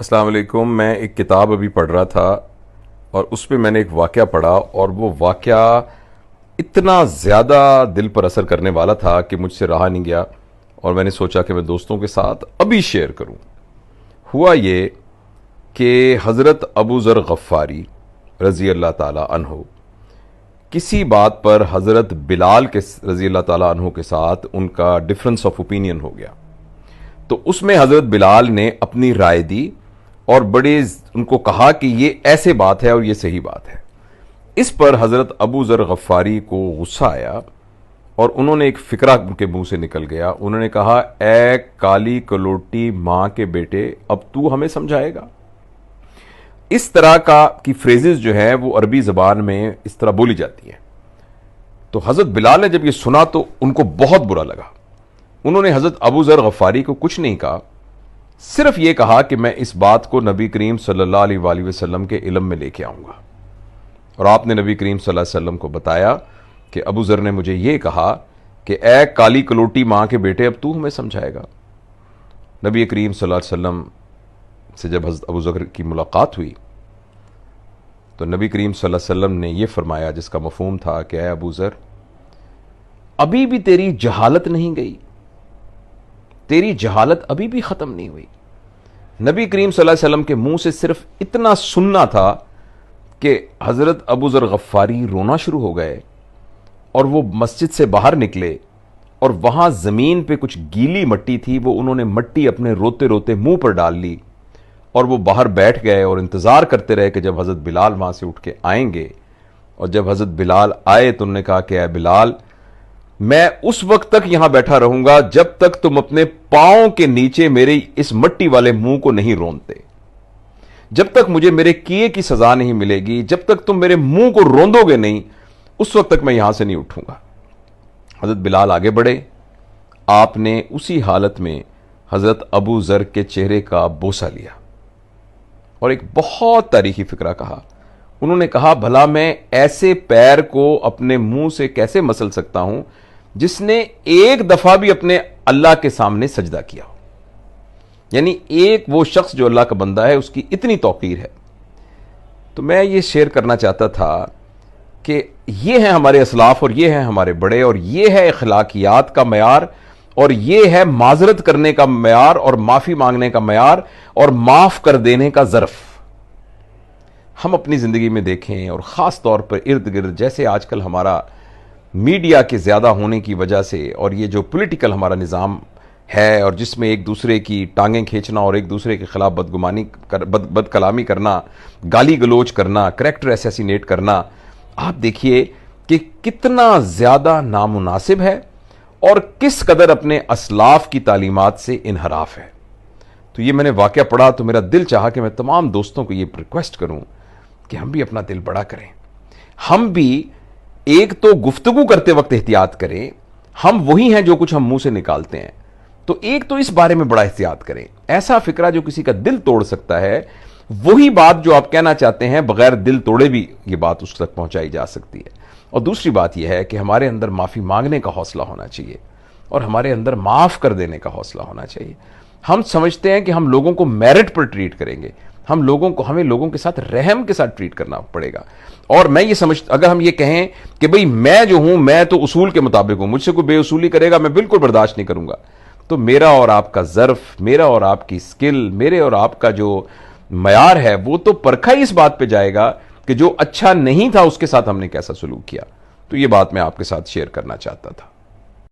السلام علیکم. میں ایک کتاب ابھی پڑھ رہا تھا اور اس پہ میں نے ایک واقعہ پڑھا اور وہ واقعہ اتنا زیادہ دل پر اثر کرنے والا تھا کہ مجھ سے رہا نہیں گیا اور میں نے سوچا کہ میں دوستوں کے ساتھ ابھی شیئر کروں. ہوا یہ کہ حضرت ابو ذر غفاری رضی اللہ تعالی عنہ کسی بات پر حضرت بلال کے رضی اللہ تعالی عنہ کے ساتھ ان کا ڈفرنس آف اوپینین ہو گیا. تو اس میں حضرت بلال نے اپنی رائے دی اور بڑے ان کو کہا کہ یہ ایسے بات ہے اور یہ صحیح بات ہے. اس پر حضرت ابو ذر غفاری کو غصہ آیا اور انہوں نے ایک فکرہ ان کے منہ سے نکل گیا. انہوں نے کہا، اے کالی کلوٹی ماں کے بیٹے، اب تو ہمیں سمجھائے گا؟ اس طرح کی فریزز جو ہیں وہ عربی زبان میں اس طرح بولی جاتی ہیں. تو حضرت بلال نے جب یہ سنا تو ان کو بہت برا لگا. انہوں نے حضرت ابو ذر غفاری کو کچھ نہیں کہا، صرف یہ کہا کہ میں اس بات کو نبی کریم صلی اللہ علیہ وآلہ وسلم کے علم میں لے کے آؤں گا. اور آپ نے نبی کریم صلی اللہ علیہ وسلم کو بتایا کہ ابو ذر نے مجھے یہ کہا کہ اے کالی کلوٹی ماں کے بیٹے، اب تو ہمیں سمجھائے گا. نبی کریم صلی اللہ علیہ وسلم سے جب حضرت ابو ذر کی ملاقات ہوئی تو نبی کریم صلی اللہ علیہ وسلم نے یہ فرمایا، جس کا مفہوم تھا کہ اے ابو ذر، ابھی بھی تیری جہالت نہیں گئی، تیری جہالت ابھی بھی ختم نہیں ہوئی. نبی کریم صلی اللہ علیہ وسلم کے منہ سے صرف اتنا سننا تھا کہ حضرت ابو ذر غفاری رونا شروع ہو گئے اور وہ مسجد سے باہر نکلے اور وہاں زمین پہ کچھ گیلی مٹی تھی، وہ انہوں نے مٹی اپنے روتے روتے منہ پر ڈال لی اور وہ باہر بیٹھ گئے اور انتظار کرتے رہے کہ جب حضرت بلال وہاں سے اٹھ کے آئیں گے. اور جب حضرت بلال آئے تو انہوں نے کہا کہ اے بلال، میں اس وقت تک یہاں بیٹھا رہوں گا جب تک تم اپنے پاؤں کے نیچے میرے اس مٹی والے منہ کو نہیں رونتے، جب تک مجھے میرے کیے کی سزا نہیں ملے گی، جب تک تم میرے منہ کو روندو گے نہیں، اس وقت تک میں یہاں سے نہیں اٹھوں گا. حضرت بلال آگے بڑھے. آپ نے اسی حالت میں حضرت ابو ذر کے چہرے کا بوسہ لیا اور ایک بہت تاریخی فکرہ کہا. انہوں نے کہا، بھلا میں ایسے پیر کو اپنے منہ سے کیسے مسل سکتا ہوں جس نے ایک دفعہ بھی اپنے اللہ کے سامنے سجدہ کیا ہو؟ یعنی ایک وہ شخص جو اللہ کا بندہ ہے، اس کی اتنی توقیر ہے. تو میں یہ شیئر کرنا چاہتا تھا کہ یہ ہیں ہمارے اسلاف اور یہ ہیں ہمارے بڑے، اور یہ ہے اخلاقیات کا معیار، اور یہ ہے معذرت کرنے کا معیار اور معافی مانگنے کا معیار اور معاف کر دینے کا ظرف. ہم اپنی زندگی میں دیکھیں، اور خاص طور پر ارد گرد جیسے آج کل ہمارا میڈیا کے زیادہ ہونے کی وجہ سے اور یہ جو پولیٹیکل ہمارا نظام ہے، اور جس میں ایک دوسرے کی ٹانگیں کھینچنا اور ایک دوسرے کے خلاف بد کلامی کرنا، گالی گلوچ کرنا، کریکٹر اسیسینیٹ کرنا، آپ دیکھیے کہ کتنا زیادہ نامناسب ہے اور کس قدر اپنے اسلاف کی تعلیمات سے انحراف ہے. تو یہ میں نے واقعہ پڑھا تو میرا دل چاہا کہ میں تمام دوستوں کو یہ ریکویسٹ کروں کہ ہم بھی اپنا دل بڑا کریں. ہم بھی ایک تو گفتگو کرتے وقت احتیاط کریں، ہم وہی ہیں جو کچھ ہم منہ سے نکالتے ہیں، تو ایک تو اس بارے میں بڑا احتیاط کریں. ایسا فکرہ جو کسی کا دل توڑ سکتا ہے، وہی بات جو آپ کہنا چاہتے ہیں بغیر دل توڑے بھی یہ بات اس تک پہنچائی جا سکتی ہے. اور دوسری بات یہ ہے کہ ہمارے اندر معافی مانگنے کا حوصلہ ہونا چاہیے اور ہمارے اندر معاف کر دینے کا حوصلہ ہونا چاہیے. ہم سمجھتے ہیں کہ ہم لوگوں کو میرٹ پر ٹریٹ کریں گے، ہمیں لوگوں کے ساتھ رحم کے ساتھ ٹریٹ کرنا پڑے گا. اور میں یہ سمجھتا، اگر ہم یہ کہیں کہ بھئی میں جو ہوں میں تو اصول کے مطابق ہوں، مجھ سے کوئی بے اصولی کرے گا میں بالکل برداشت نہیں کروں گا، تو میرا اور آپ کا ظرف، میرا اور آپ کی سکل، میرے اور آپ کا جو معیار ہے وہ تو پرکھا ہی اس بات پہ جائے گا کہ جو اچھا نہیں تھا اس کے ساتھ ہم نے کیسا سلوک کیا. تو یہ بات میں آپ کے ساتھ شیئر کرنا چاہتا تھا.